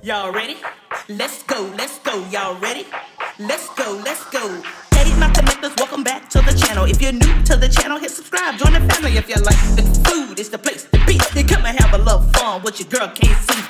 Y'all ready? Let's go, y'all ready? Let's go. Hey, my connectors, welcome back to the channel. If you're new to the channel, hit subscribe, join the family. If you like the food, it's the place to be. You come and have a little fun, what your girl can't see.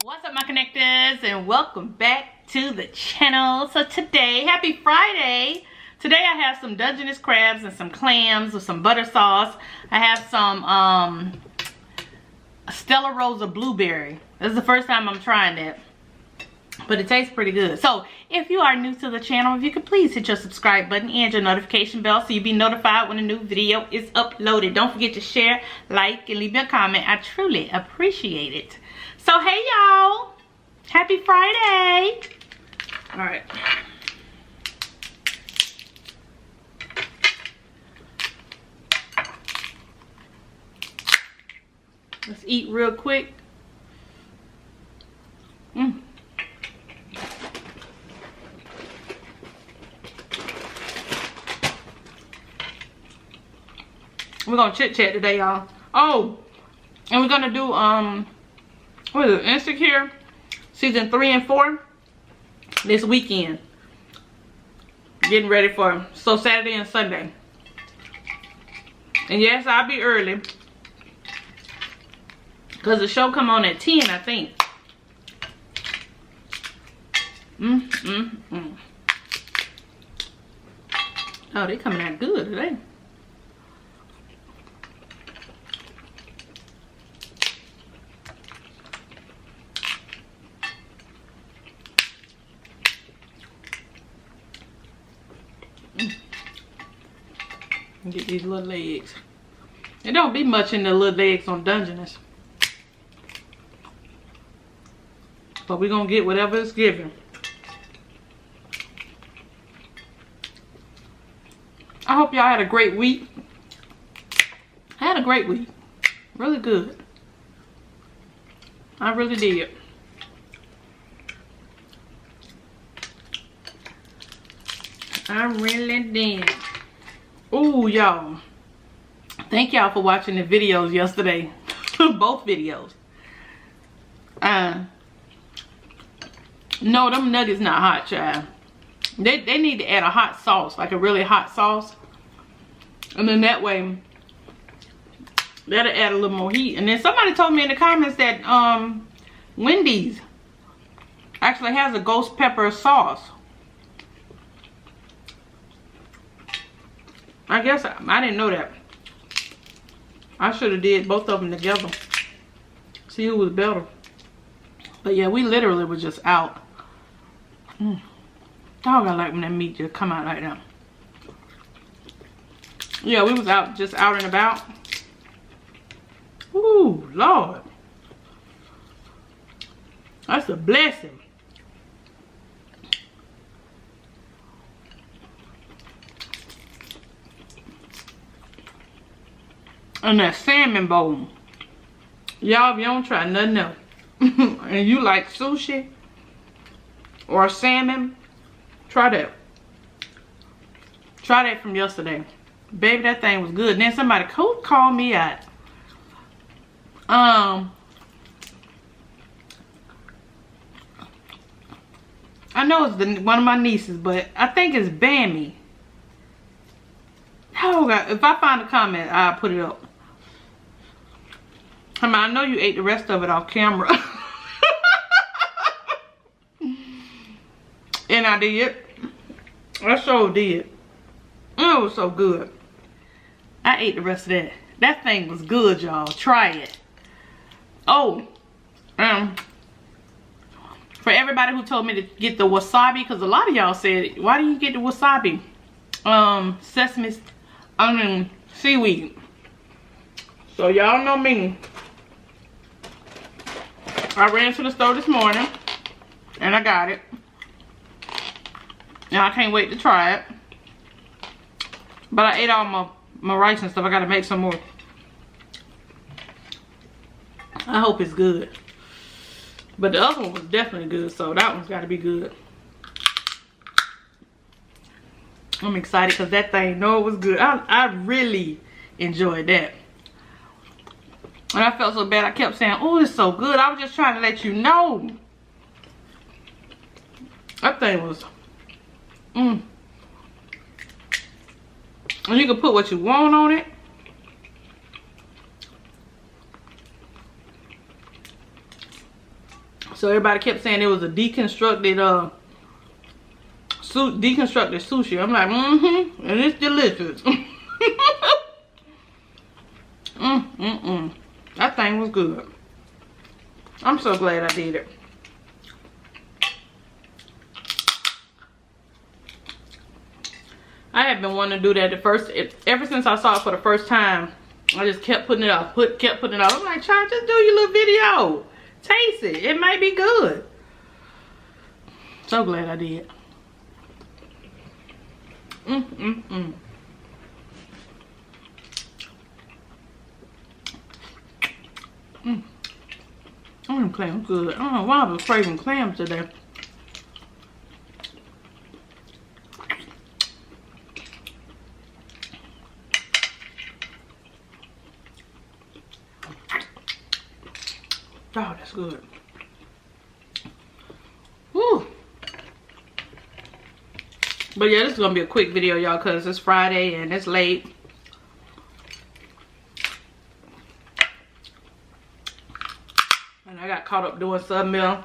What's up, my connectors, and welcome back to the channel. So today, happy Friday. Today I have some Dungeness crabs and some clams with some butter sauce. I have some Stella Rosa blueberry. This is the first time I'm trying that, but it tastes pretty good. So if you are new to the channel, if you could please hit your subscribe button and your notification bell so you'll be notified when a new video is uploaded. Don't forget to share, like, and leave me a comment. I truly appreciate it. So hey y'all, happy Friday. All right. Let's eat real quick. We're gonna chit chat today, y'all. Oh, and we're gonna do what is it, Insecure season 3 and 4 this weekend. Getting ready for Saturday and Sunday. And yes, I'll be early, because the show come on at 10, I think. Oh, they coming out good today. Get these little legs. There don't be much in the little legs on Dungeness, but we're gonna get whatever it's given. I hope y'all had a great week. I had a great week. Really good. I really did. I really did. Ooh, y'all. Thank y'all for watching the videos yesterday. Both videos. No, them nuggets not hot, child. They need to add a hot sauce, like a really hot sauce. And then that way, that'll add a little more heat. And then somebody told me in the comments that Wendy's actually has a ghost pepper sauce. I guess I didn't know that. I should have did both of them together. See who was better. But yeah, we literally was just out. Dog, I like when that meat just come out like that. Yeah, we was out, just out and about. Ooh, Lord. That's a blessing. And that salmon bowl. Y'all, if you don't try nothing else, and you like sushi or salmon, try that. Try that from yesterday. Baby, that thing was good. And then somebody called me out. I know it's one of my nieces, but I think it's Bammy. Oh God, if I find a comment, I'll put it up. I know you ate the rest of it off camera. And I did. I sure did. It was so good. I ate the rest of that. That thing was good, y'all. Try it. Oh, for everybody who told me to get the wasabi, because a lot of y'all said, why do you get the wasabi? Sesame, seaweed. So y'all know me. I ran to the store this morning and I got it. And I can't wait to try it. But I ate all my rice and stuff. I gotta make some more. I hope it's good. But the other one was definitely good, so that one's gotta be good. I'm excited because that thing, no, it was good. I really enjoyed that. And I felt so bad. I kept saying, oh, it's so good. I was just trying to let you know. That thing was, And you can put what you want on it. So everybody kept saying it was a deconstructed sushi. I'm like, and it's delicious. That thing was good. I'm so glad I did it. I had been wanting to do that ever since I saw it for the first time. I just kept putting it off, kept putting it off. I'm like, child, just do your little video. Taste it. It might be good. So glad I did. Clams good. I don't know why I was craving clams today. Oh, that's good. Woo. But yeah, this is gonna be a quick video, y'all, because it's Friday and it's late. And I got caught up doing something else.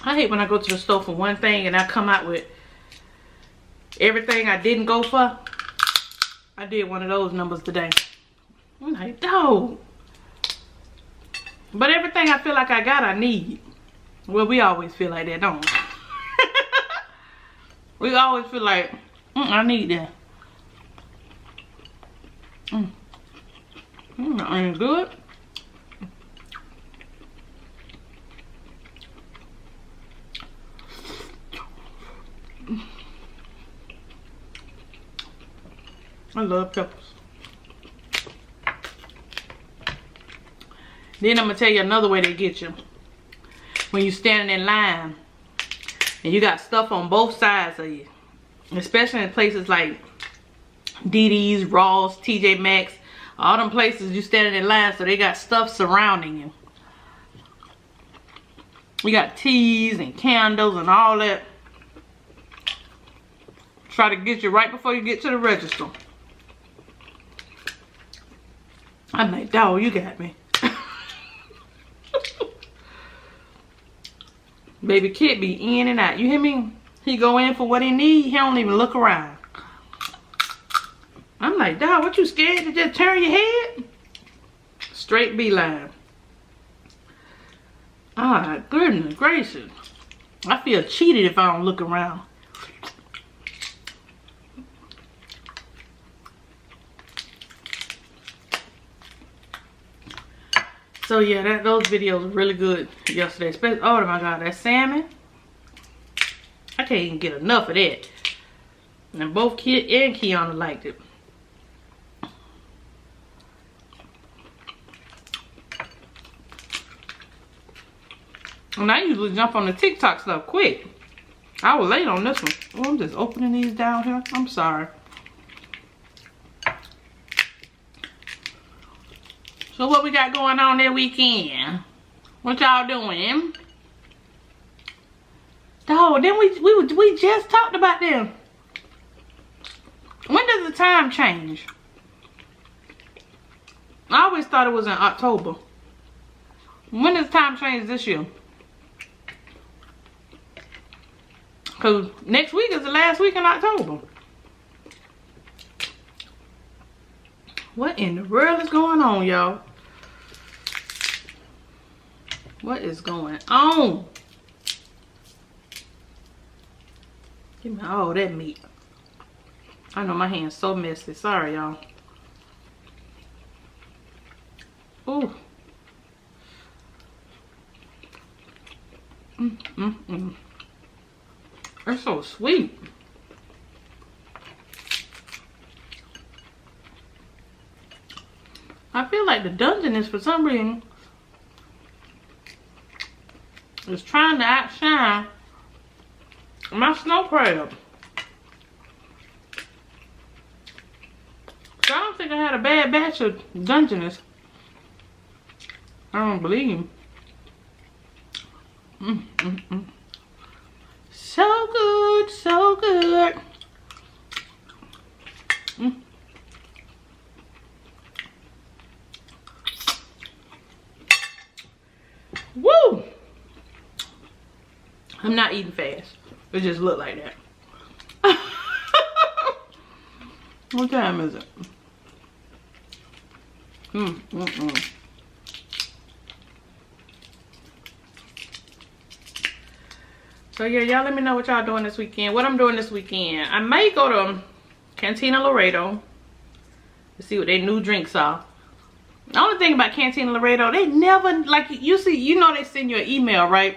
I hate when I go to the store for one thing and I come out with everything I didn't go for. I did one of those numbers today. I'm like, no. But everything I feel like I got, I need. Well, we always feel like that, don't we? We always feel like, I need that. That ain't good. I love peppers. Then I'm gonna tell you another way they get you. When you standing in line and you got stuff on both sides of you, especially in places like DD's, Ross, TJ Maxx, all them places you standing in line, so they got stuff surrounding you. We got teas and candles and all that. Try to get you right before you get to the register. I'm like, dog, you got me. Baby kid be in and out. You hear me? He go in for what he need. He don't even look around. I'm like, dog, what you scared to just turn your head? Straight beeline. Ah, goodness gracious. I feel cheated if I don't look around. So yeah, those videos were really good yesterday. Especially, oh my god, that salmon. I can't even get enough of that. And both Kid and KIONA liked it. And I usually jump on the TikTok stuff quick. I was late on this one. Oh, I'm just opening these down here. I'm sorry. So what we got going on that weekend? What y'all doing? Oh, then we just talked about them. When does the time change? I always thought it was in October. When does time change this year? Because next week is the last week in October. What in the world is going on, y'all? What is going on? Give me all that meat. I know my hand's so messy. Sorry, y'all. Ooh. They're so sweet. I feel like the Dungeness for some reason is trying to outshine my snow crab. So I don't think I had a bad batch of Dungeness. I don't believe. So good, so good. Woo! I'm not eating fast. It just look like that. What time is it? So yeah, y'all let me know what y'all doing this weekend. What I'm doing this weekend. I may go to Cantina Laredo to see what their new drinks are. The only thing about Cantina Laredo, they never, like, you see, you know they send you an email, right?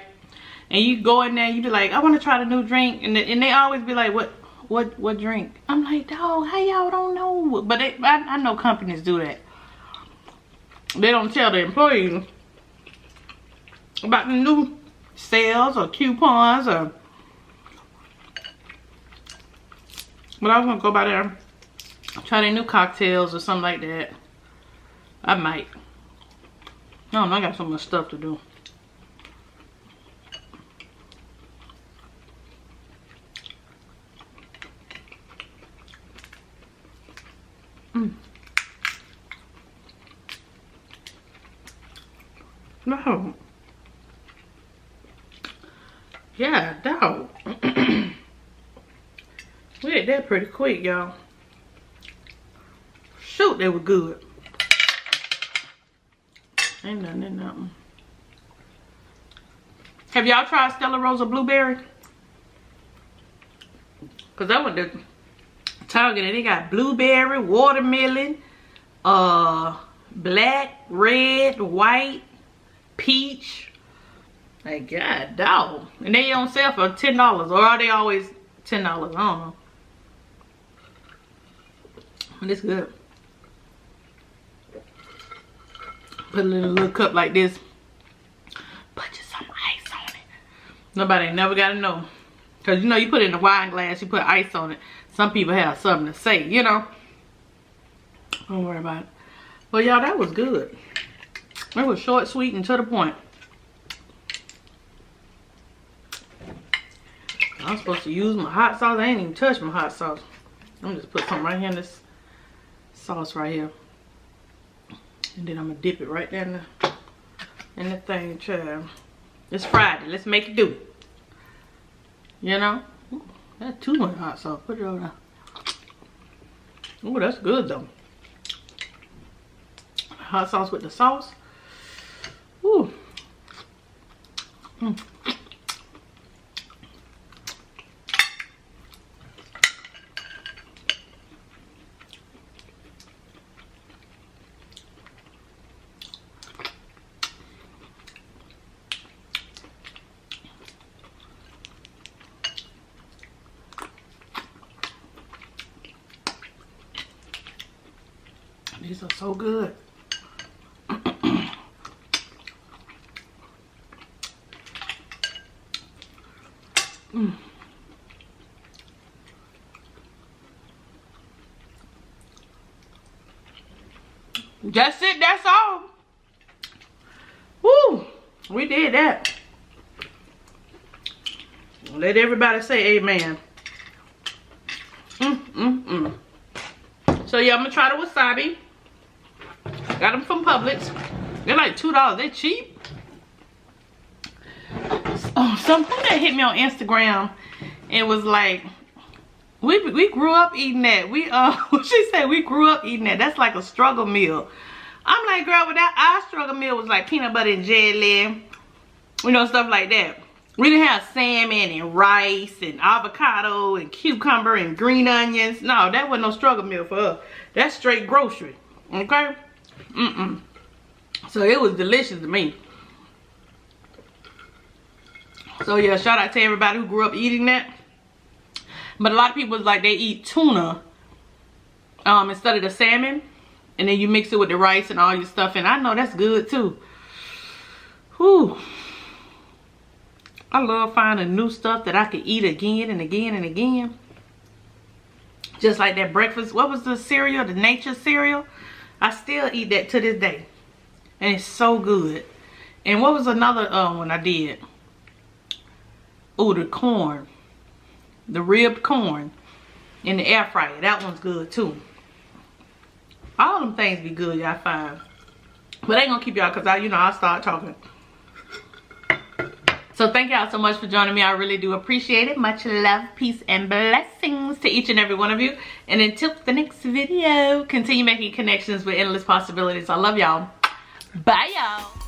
And you go in there, you be like, I want to try the new drink. And they always be like, what drink? I'm like, dog, how y'all don't know? But I know companies do that. They don't tell the employees about the new sales or coupons or. But I was going to go by there, try their new cocktails or something like that. I might. I don't know, I got so much stuff to do. No. Yeah, dog. We ate that pretty quick, y'all. Shoot, they were good. Ain't nothing in that one. Have y'all tried Stella Rosa Blueberry? Because I went to Target and they got blueberry, watermelon, black, red, white, peach. Like, god dog. And they on sale for $10. Or are they always $10? I don't know. But it's good. Put a little cup like this. Put just some ice on it. Nobody never got to know. Because, you know, you put it in a wine glass, you put ice on it. Some people have something to say, you know. Don't worry about it. But, y'all, that was good. It was short, sweet, and to the point. I'm supposed to use my hot sauce. I ain't even touched my hot sauce. I'm just put something right here in this sauce right here. And then I'm going to dip it right there in the thing, child. It's Friday. Let's make it do. You know? Ooh, that's too much hot sauce. Put it over there. Oh, that's good, though. Hot sauce with the sauce. Ooh. These are so good. That's it, that's all. Woo, we did that. Let everybody say amen. So yeah, I'm gonna try the wasabi. Got them from Publix. They're like $2. They're cheap. Oh, something that hit me on Instagram. It was like, we grew up eating that. She said we grew up eating that. That's like a struggle meal. I'm like, girl, with that, our struggle meal was like peanut butter and jelly, you know, stuff like that. We didn't have salmon and rice and avocado and cucumber and green onions. No, that wasn't no struggle meal for us. That's straight grocery. Okay? So it was delicious to me. So yeah, shout out to everybody who grew up eating that. But a lot of people was like they eat tuna instead of the salmon. and then you mix it with the rice and all your stuff, and I know that's good too. Whew. I love finding new stuff that I could eat again and again and again. Just like that breakfast, what was the cereal, the nature cereal? I still eat that to this day, and it's so good. And what was another one I did? Oh, the corn, the ribbed corn in the air fryer. That one's good too. All them things be good, y'all find. But I ain't gonna keep y'all, because I'll start talking. So thank y'all so much for joining me. I really do appreciate it. Much love, peace, and blessings to each and every one of you. And until the next video, continue making connections with endless possibilities. I love y'all. Bye, y'all.